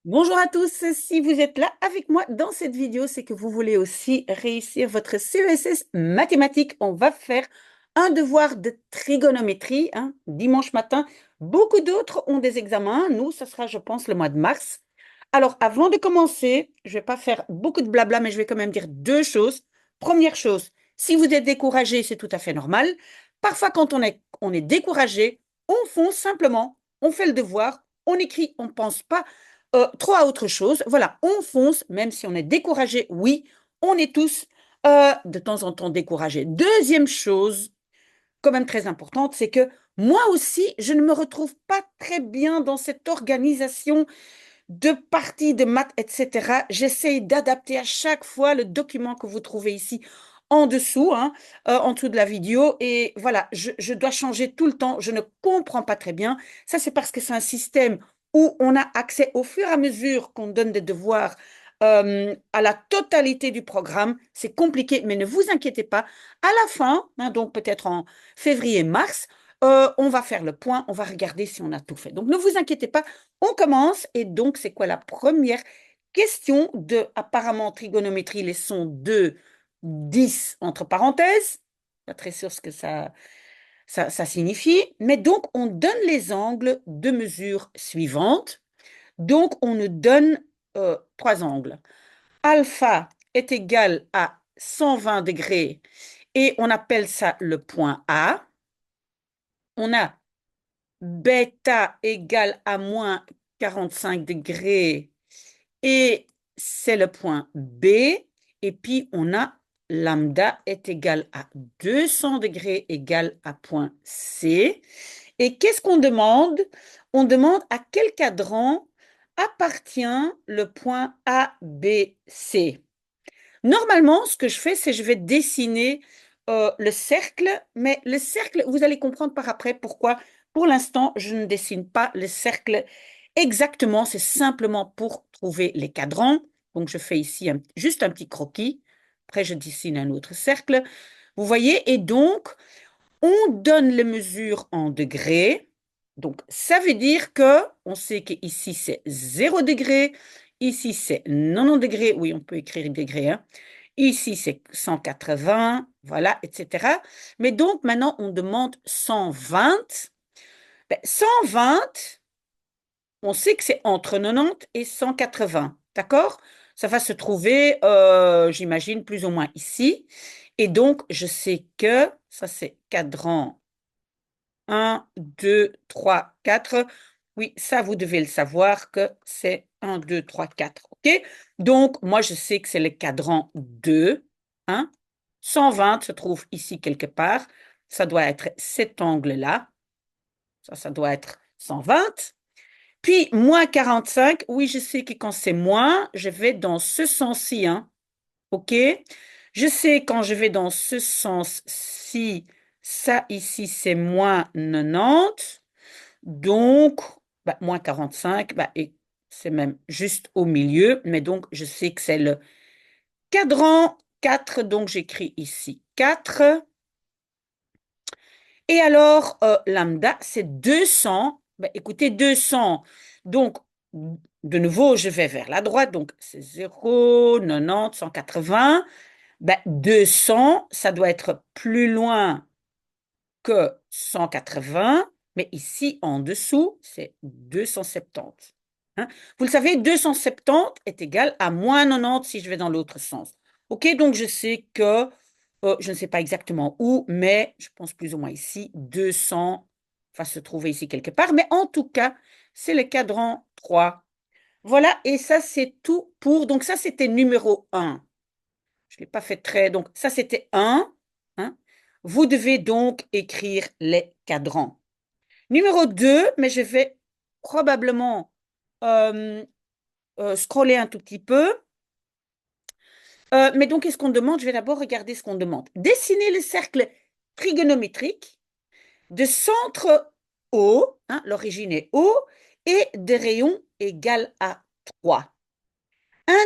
Bonjour à tous, si vous êtes là avec moi dans cette vidéo, c'est que vous voulez aussi réussir votre CESS mathématiques. On va faire un devoir de trigonométrie, dimanche matin. Beaucoup d'autres ont des examens. Nous, ce sera, je pense, le mois de mars. Alors, avant de commencer, je ne vais pas faire beaucoup de blabla, mais je vais quand même dire deux choses. Première chose, si vous êtes découragé, c'est tout à fait normal. Parfois, quand on est découragé, on fonce simplement, on fait le devoir, on écrit, on ne pense pas trop à autre chose. Voilà, on fonce, même si on est découragé. Oui, on est tous de temps en temps découragés. Deuxième chose, quand même très importante, c'est que moi aussi, je ne me retrouve pas très bien dans cette organisation de parties de maths, etc. J'essaye d'adapter à chaque fois le document que vous trouvez ici en dessous, en dessous de la vidéo. Et voilà, je dois changer tout le temps. Je ne comprends pas très bien. Ça, c'est parce que c'est un système où on a accès au fur et à mesure qu'on donne des devoirs à la totalité du programme. C'est compliqué, mais ne vous inquiétez pas. À la fin, donc peut-être en février-mars, on va faire le point, on va regarder si on a tout fait. Donc ne vous inquiétez pas, on commence. Et donc, c'est quoi la première question de apparemment trigonométrie, leçon 2, 10 entre parenthèses? Pas très sûr ce que ça signifie. Mais donc, on donne les angles de mesure suivantes. Donc, on nous donne trois angles. Alpha est égal à 120 degrés et on appelle ça le point A. On a bêta égale à moins 45 degrés et c'est le point B. Et puis, on a lambda est égal à 200 degrés égal à point C. Et qu'est-ce qu'on demande? On demande à quel cadran appartient le point A, B, C. Normalement, ce que je fais, c'est je vais dessiner le cercle, mais le cercle, vous allez comprendre par après pourquoi. Pour l'instant, je ne dessine pas le cercle exactement, c'est simplement pour trouver les cadrans. Donc, je fais ici juste un petit croquis. Après, je dessine un autre cercle. Vous voyez, et donc, on donne les mesures en degrés. Donc, ça veut dire que on sait qu'ici, c'est 0 degré. Ici, c'est 90 degrés. Oui, on peut écrire degrés, hein. Ici, c'est 180, voilà, etc. Mais donc, maintenant, on demande 120. Ben, 120, on sait que c'est entre 90 et 180, d'accord? Ça va se trouver, j'imagine, plus ou moins ici. Et donc, je sais que ça, c'est cadran 1, 2, 3, 4. Oui, ça, vous devez le savoir que c'est 1, 2, 3, 4. OK? Donc, moi, je sais que c'est le cadran 2. Hein? 120 se trouve ici quelque part. Ça doit être cet angle-là. Ça doit être 120. Puis, moins 45. Oui, je sais que quand c'est moins, je vais dans ce sens-ci. Hein? OK? Je sais quand je vais dans ce sens-ci, ça ici, c'est moins 90. Donc, bah, moins 45, bah, et c'est même juste au milieu, mais donc je sais que c'est le cadran 4, donc j'écris ici 4. Et alors, lambda, c'est 200. Bah, écoutez, 200. Donc, de nouveau, je vais vers la droite, donc c'est 0, 90, 180. Bah, 200, ça doit être plus loin que 180, mais ici en dessous, c'est 270. Hein? Vous le savez, 270 est égal à moins 90 si je vais dans l'autre sens. OK, donc je sais que, je ne sais pas exactement où, mais je pense plus ou moins ici, 200 va se trouver ici quelque part. Mais en tout cas, c'est le cadran 3. Voilà, et ça, c'est tout pour. Donc, ça, c'était numéro 1. Je ne l'ai pas fait très. Donc, ça, c'était 1. Hein. Vous devez donc écrire les cadrans. Numéro 2, mais je vais probablement euh, scroller un tout petit peu. Mais donc, qu'est-ce qu'on demande? Je vais d'abord regarder ce qu'on demande. Dessiner le cercle trigonométrique de centre O, l'origine est O, et de rayon égal à 3.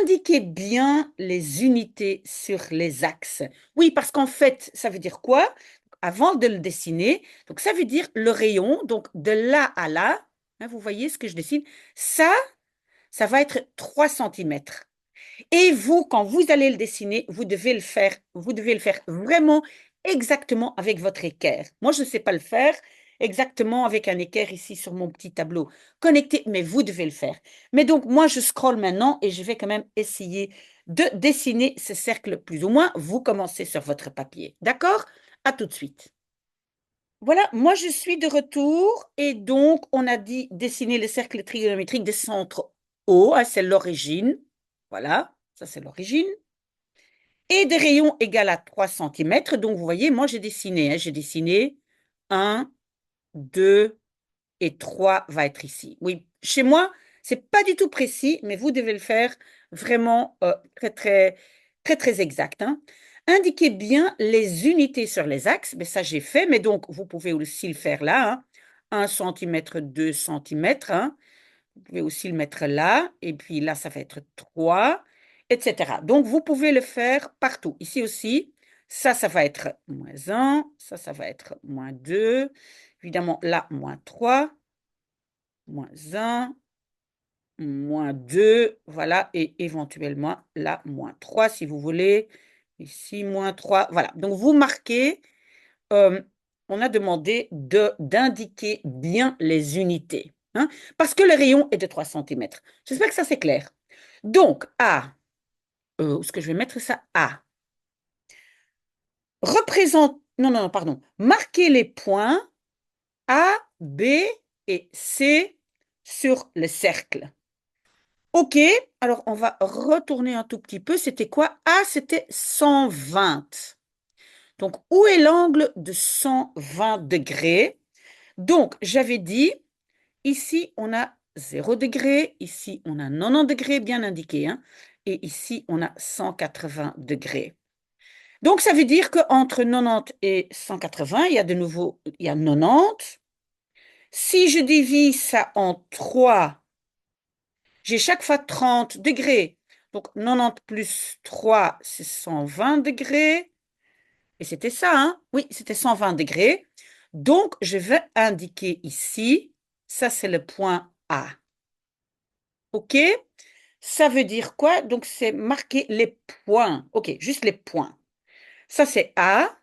Indiquez bien les unités sur les axes. Oui, parce qu'en fait, ça veut dire quoi? Avant de le dessiner, donc ça veut dire le rayon, donc de là à là, vous voyez ce que je dessine, ça ça va être 3 centimètres. Et vous, quand vous allez le dessiner, vous devez le faire vraiment exactement avec votre équerre. Moi, je ne sais pas le faire exactement avec un équerre ici sur mon petit tableau connecté, mais vous devez le faire. Mais donc, moi, je scrolle maintenant et je vais quand même essayer de dessiner ce cercle plus ou moins. Vous commencez sur votre papier. D'accord? À tout de suite. Voilà, moi je suis de retour et donc on a dit dessiner le cercle trigonométrique des centres O, hein, c'est l'origine. Voilà, ça c'est l'origine. Et des rayons égales à 3 centimètres. Donc vous voyez, moi j'ai dessiné 1, 2 et 3 va être ici. Oui, chez moi, c'est pas du tout précis, mais vous devez le faire vraiment très exact, hein. Indiquez bien les unités sur les axes. Mais ça, j'ai fait, mais donc vous pouvez aussi le faire là, hein. 1 centimètre, 2 centimètres, hein. Vous pouvez aussi le mettre là, et puis là, ça va être 3, etc. Donc, vous pouvez le faire partout. Ici aussi, ça va être -1, ça va être -2. Évidemment, là, -3, -1, -2, voilà, et éventuellement là, -3 si vous voulez. Ici, -3, voilà. Donc, vous marquez, euh, on a demandé d'indiquer bien les unités, hein, parce que le rayon est de 3 centimètres. J'espère que ça, c'est clair. Donc, A, où est-ce que je vais mettre ça? A. Non, pardon. Marquez les points A, B et C sur le cercle. OK, alors on va retourner un tout petit peu. C'était quoi? A, c'était 120. Donc, où est l'angle de 120 degrés? Donc, j'avais dit, ici, on a 0 degré, ici, on a 90 degrés, bien indiqué, hein, et ici, on a 180 degrés. Donc, ça veut dire qu'entre 90 et 180, il y a de nouveau, il y a 90. Si je divise ça en 3, j'ai chaque fois 30 degrés. Donc, 90 plus 3, c'est 120 degrés. Et c'était ça, hein? Oui, c'était 120 degrés. Donc, je vais indiquer ici, ça c'est le point A. OK? Ça veut dire quoi? Donc, c'est marquer les points. OK, juste les points. Ça, c'est A.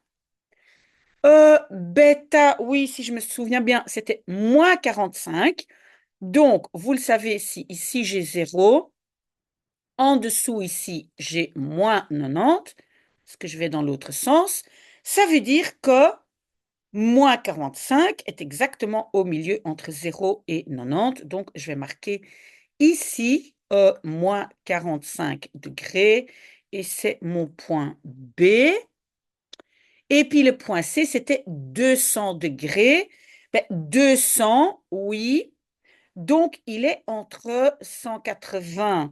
Bêta, oui, si je me souviens bien, c'était -45. Donc, vous le savez, si ici j'ai 0, en dessous ici, j'ai -90, parce que je vais dans l'autre sens. Ça veut dire que -45 est exactement au milieu entre 0 et 90. Donc, je vais marquer ici -45 degrés et c'est mon point B. Et puis le point C, c'était 200 degrés. Ben, 200, oui. Donc, il est entre 180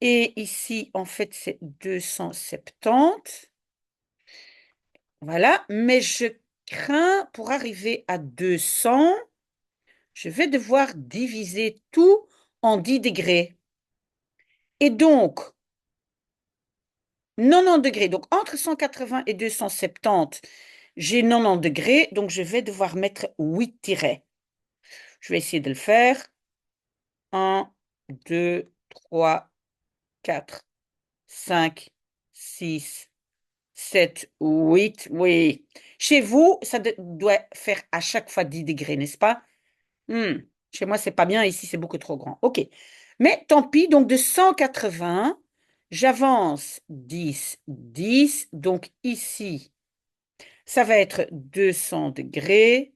et ici, en fait, c'est 270. Voilà. Mais je crains, pour arriver à 200, je vais devoir diviser tout en 10 degrés. Et donc, 90 degrés. Donc, entre 180 et 270, j'ai 90 degrés. Donc, je vais devoir mettre 8 tirets. Je vais essayer de le faire. 1, 2, 3, 4, 5, 6, 7, 8. Oui. Chez vous, ça doit faire à chaque fois 10 degrés, n'est-ce pas? Chez moi, c'est pas bien. Ici, c'est beaucoup trop grand. OK. Mais tant pis. Donc, de 180, j'avance 10, 10. Donc, ici, ça va être 200 degrés.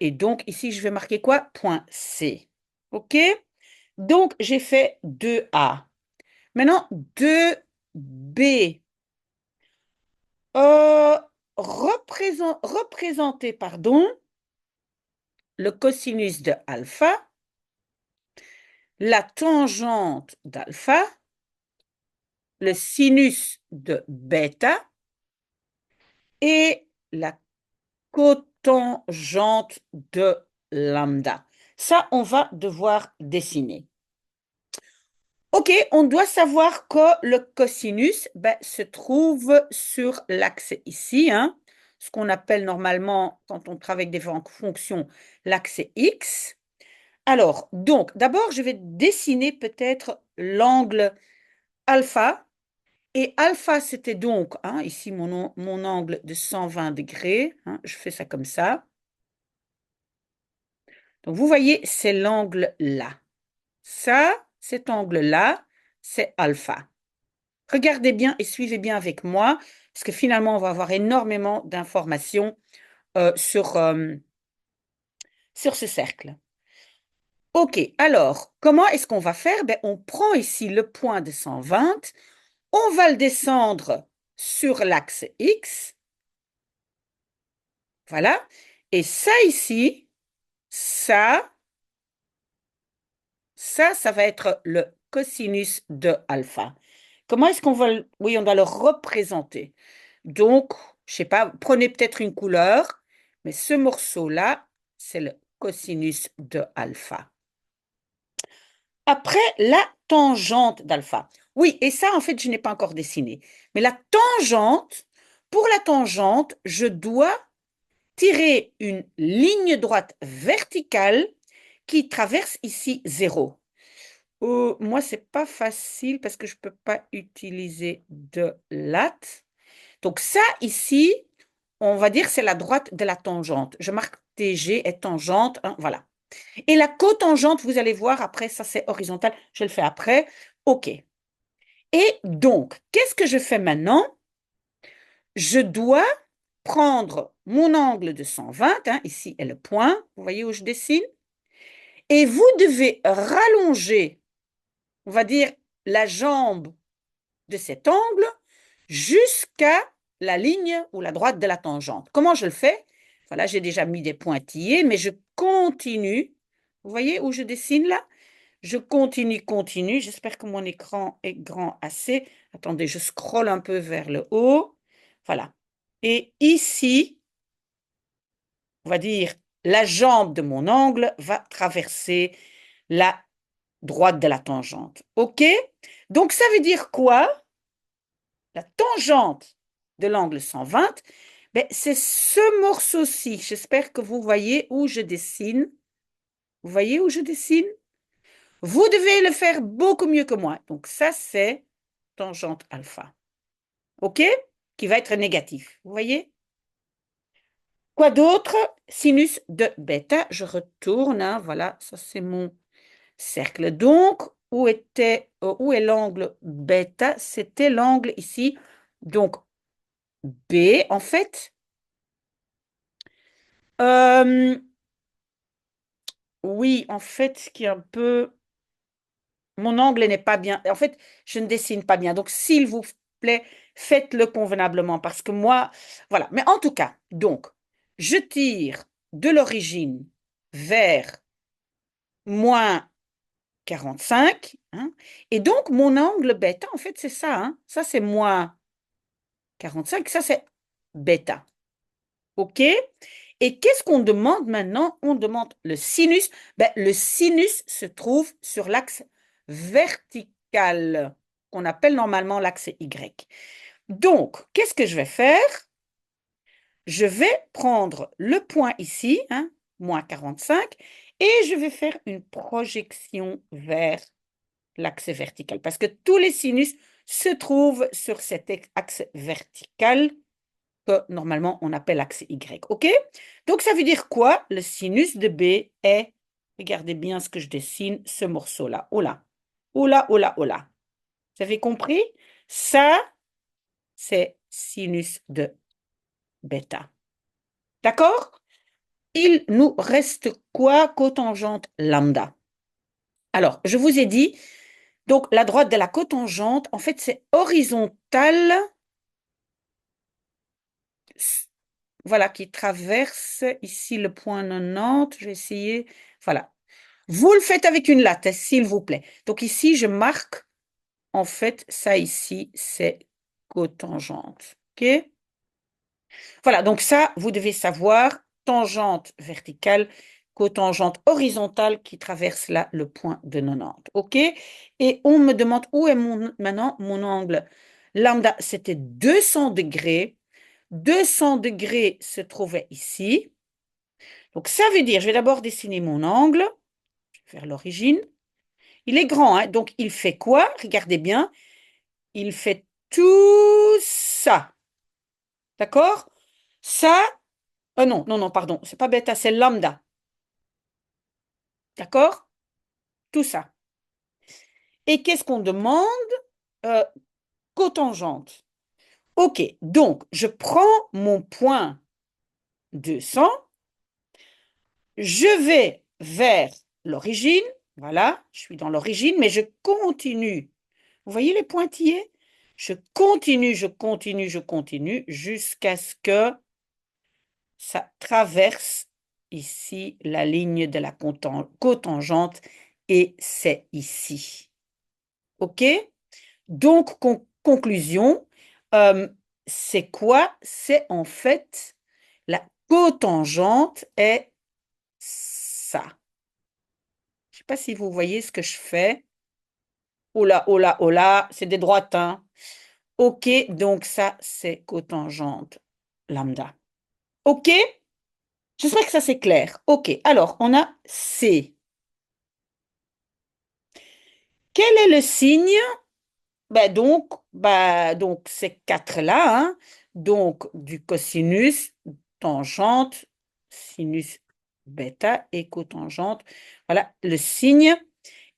Et donc, ici, je vais marquer quoi? Point C. OK? Donc, j'ai fait 2A. Maintenant, 2B. Représenter, pardon, le cosinus de alpha, la tangente d'alpha, le sinus de bêta et la cotangente de lambda. Ça, on va devoir dessiner. OK, on doit savoir que le cosinus se trouve sur l'axe ici, hein, ce qu'on appelle normalement, quand on travaille avec différentes fonctions, l'axe X. Alors, donc, d'abord, je vais dessiner peut-être l'angle alpha. Et alpha, c'était donc, hein, ici, mon angle de 120 degrés. Hein, je fais ça comme ça. Donc, vous voyez, c'est l'angle là. Ça, cet angle-là, c'est alpha. Regardez bien et suivez bien avec moi, parce que finalement, on va avoir énormément d'informations sur ce cercle. OK, alors, comment est-ce qu'on va faire? Ben, on prend ici le point de 120, on va le descendre sur l'axe X, voilà, et ça ici, ça, ça va être le cosinus de alpha. Comment est-ce qu'on va le... Oui, on doit le représenter. Donc, je sais pas, prenez peut-être une couleur, mais ce morceau-là, c'est le cosinus de alpha. Après, la tangente d'alpha. Oui, et ça, en fait, je n'ai pas encore dessiné. Mais la tangente, pour la tangente, je dois tirer une ligne droite verticale qui traverse ici 0. Moi, c'est pas facile parce que je peux pas utiliser de latte. Donc ça, ici, on va dire c'est la droite de la tangente. Je marque TG est tangente, hein, voilà. Et la cotangente, vous allez voir, après, ça c'est horizontal, je le fais après. OK. Et donc, qu'est-ce que je fais maintenant? Je dois prendre mon angle de 120, hein, ici est le point, vous voyez où je dessine, et vous devez rallonger, on va dire, la jambe de cet angle jusqu'à la ligne ou la droite de la tangente. Comment je le fais? Voilà, j'ai déjà mis des pointillés, mais je continue. Vous voyez où je dessine là? Je continue. J'espère que mon écran est grand assez. Attendez, je scrolle un peu vers le haut. Voilà. Et ici, on va dire, la jambe de mon angle va traverser la droite de la tangente. OK? Donc, ça veut dire quoi? La tangente de l'angle 120, ben, c'est ce morceau-ci. J'espère que vous voyez où je dessine. Vous voyez où je dessine? Vous devez le faire beaucoup mieux que moi. Donc ça, c'est tangente alpha. OK? Qui va être négatif. Vous voyez? Quoi d'autre? Sinus de bêta. Je retourne. Hein, voilà, ça c'est mon cercle. Donc, où est l'angle bêta? C'était l'angle ici. Donc, B, en fait. Euh, oui, en fait, ce qui est un peu... Mon angle n'est pas bien. En fait, je ne dessine pas bien. Donc, s'il vous plaît, faites-le convenablement parce que moi, voilà. Mais en tout cas, donc, je tire de l'origine vers moins 45. Hein, et donc, mon angle bêta, en fait, c'est ça. Hein, ça, c'est moins 45. Ça, c'est bêta. OK? Et qu'est-ce qu'on demande maintenant? On demande le sinus. Ben, le sinus se trouve sur l'axe vertical, qu'on appelle normalement l'axe Y. Donc, qu'est-ce que je vais faire? Je vais prendre le point ici, hein, moins 45, et je vais faire une projection vers l'axe vertical, parce que tous les sinus se trouvent sur cet axe vertical que normalement on appelle axe Y. OK? Donc ça veut dire quoi? Le sinus de B est, regardez bien ce que je dessine, ce morceau-là. Oh là, oh là, oh là, oh là. Vous avez compris? Ça, c'est sinus de bêta. D'accord? Il nous reste quoi? Cotangente lambda. Alors, je vous ai dit, donc la droite de la cotangente, en fait, c'est horizontal, voilà, qui traverse ici le point 90. Je vais essayer. Voilà. Vous le faites avec une latte, s'il vous plaît. Donc ici, je marque, en fait, ça ici, c'est cotangente. OK? Voilà, donc ça, vous devez savoir, tangente verticale, cotangente horizontale qui traverse là le point de 90. OK? Et on me demande où est maintenant mon angle lambda, c'était 200 degrés. 200 degrés se trouvait ici. Donc, ça veut dire, je vais d'abord dessiner mon angle. faire l'origine. Il est grand, hein, donc il fait quoi? Regardez bien. Il fait tout ça. D'accord? Ça, non, non, non, pardon, c'est pas bêta, c'est lambda. D'accord? Tout ça. Et qu'est-ce qu'on demande? Euh, cotangente. OK, donc je prends mon point 200, je vais vers l'origine, voilà, je suis dans l'origine, mais je continue. Vous voyez les pointillés? Je continue, je continue, je continue jusqu'à ce que ça traverse ici la ligne de la cotangente et c'est ici. OK? Donc, conclusion, euh, c'est quoi? C'est en fait la cotangente est ça. Je ne sais pas si vous voyez ce que je fais. Oh là, oh là, oh là, c'est des droites, hein. OK, donc ça, c'est cotangente lambda. OK? J'espère que ça c'est clair. OK, alors on a C. Quel est le signe? Donc ces quatre-là, hein, donc du cosinus, tangente, sinus bêta et cotangente. Voilà le signe.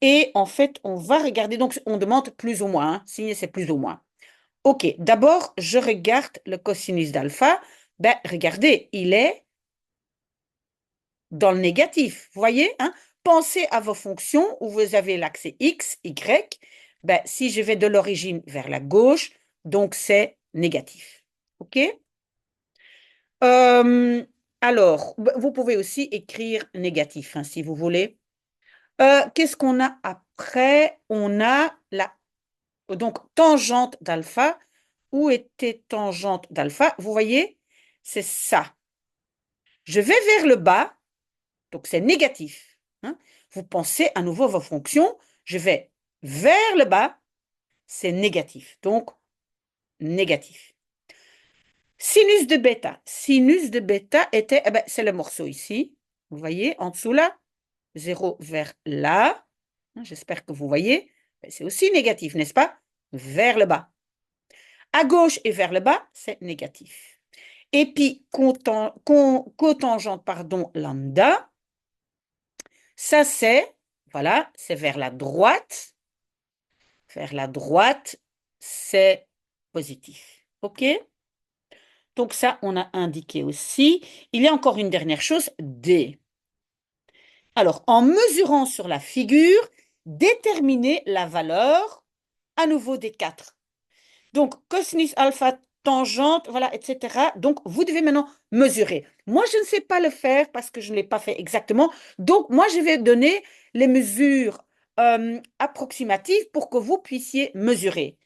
Et en fait, on va regarder, donc on demande plus ou moins, hein, signe c'est plus ou moins. OK, d'abord, je regarde le cosinus d'alpha. Regardez, il est dans le négatif. Vous voyez, hein? Pensez à vos fonctions où vous avez l'axe x, y. Si je vais de l'origine vers la gauche, donc c'est négatif. OK? Euh, alors, vous pouvez aussi écrire négatif, hein, si vous voulez. Qu'est-ce qu'on a après? On a la donc tangente d'alpha. Où était tangente d'alpha? Vous voyez, c'est ça. Je vais vers le bas. Donc, c'est négatif, hein. Vous pensez à nouveau vos fonctions. Je vais vers le bas, c'est négatif. Donc, négatif. Sinus de bêta. Sinus de bêta était, c'est le morceau ici. Vous voyez, en dessous là, 0 vers là. J'espère que vous voyez. C'est aussi négatif, n'est-ce pas? Vers le bas. À gauche et vers le bas, c'est négatif. Et puis, cotangente, pardon, lambda, ça c'est, voilà, c'est vers la droite. Vers la droite, c'est positif. OK? Donc ça, on a indiqué aussi. Il y a encore une dernière chose, D. Alors, en mesurant sur la figure, déterminez la valeur à nouveau des quatre. Donc, cosinus alpha tangente, voilà, etc. Donc, vous devez maintenant mesurer. Moi, je ne sais pas le faire parce que je ne l'ai pas fait exactement. Donc, moi, je vais donner les mesures approximatives pour que vous puissiez mesurer.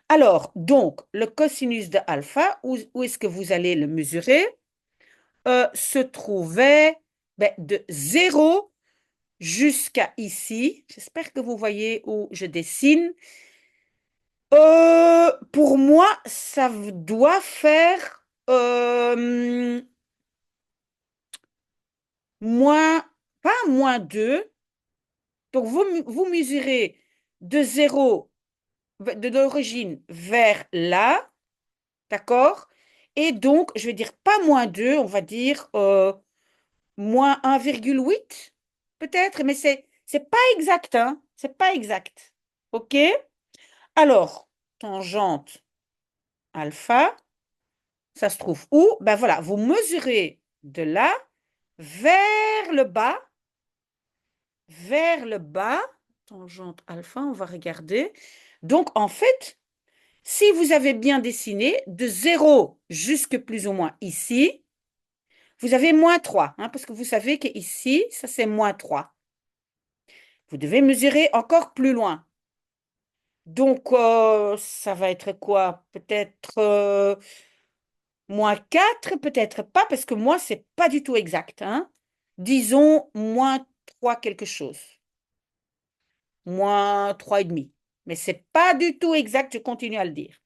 Alors, donc, le cosinus de alpha, où est-ce que vous allez le mesurer? Se trouvait de 0 jusqu'à ici. J'espère que vous voyez où je dessine. Pour moi, ça doit faire moins, pas moins 2. Donc, vous mesurez de 0, de l'origine vers là, d'accord? Et donc, je vais dire pas moins 2, on va dire moins 1,8, peut-être, mais c'est pas exact, hein? C'est pas exact. OK? Alors, tangente alpha. Ça se trouve où? Ben voilà, vous mesurez de là vers le bas, tangente alpha, on va regarder. Donc, en fait, si vous avez bien dessiné de 0 jusque plus ou moins ici, vous avez moins 3, hein, parce que vous savez qu'ici, ça c'est moins 3. Vous devez mesurer encore plus loin. Donc, ça va être quoi? Peut-être moins 4, peut-être pas, parce que moi, c'est pas du tout exact, hein. Disons moins 3 quelque chose. Moins 3,5. Mais c'est pas du tout exact, je continue à le dire.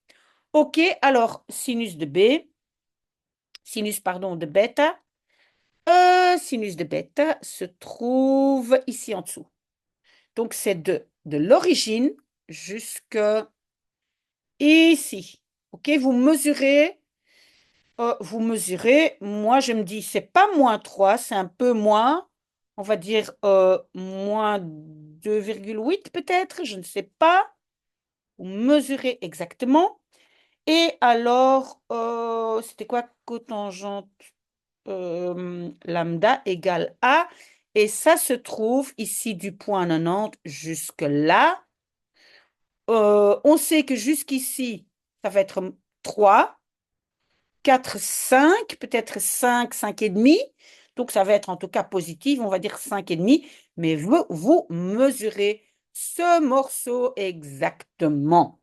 OK, alors, sinus, pardon, de bêta. Sinus de bêta se trouve ici en dessous. Donc, c'est de l'origine jusque ici. OK, vous mesurez. Moi, je me dis, c'est pas -3, c'est un peu moins. On va dire -2,8 peut-être, je ne sais pas. Vous mesurez exactement. Et alors, c'était quoi cotangente lambda égale A. Et ça se trouve ici du point 90 jusque là. On sait que jusqu'ici, ça va être 3, 4, 5, peut-être 5, 5 et demi. Donc, ça va être en tout cas positif, on va dire 5 et demi. Mais vous mesurez ce morceau exactement.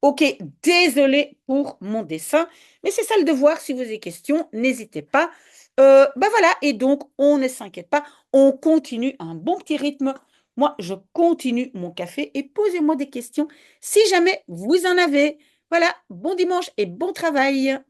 Ok, désolé pour mon dessin, mais c'est ça le devoir. Si vous avez des questions, n'hésitez pas. Ben voilà, et donc on ne s'inquiète pas, on continue un bon petit rythme. Moi, je continue mon café et posez-moi des questions si jamais vous en avez. Voilà, bon dimanche et bon travail.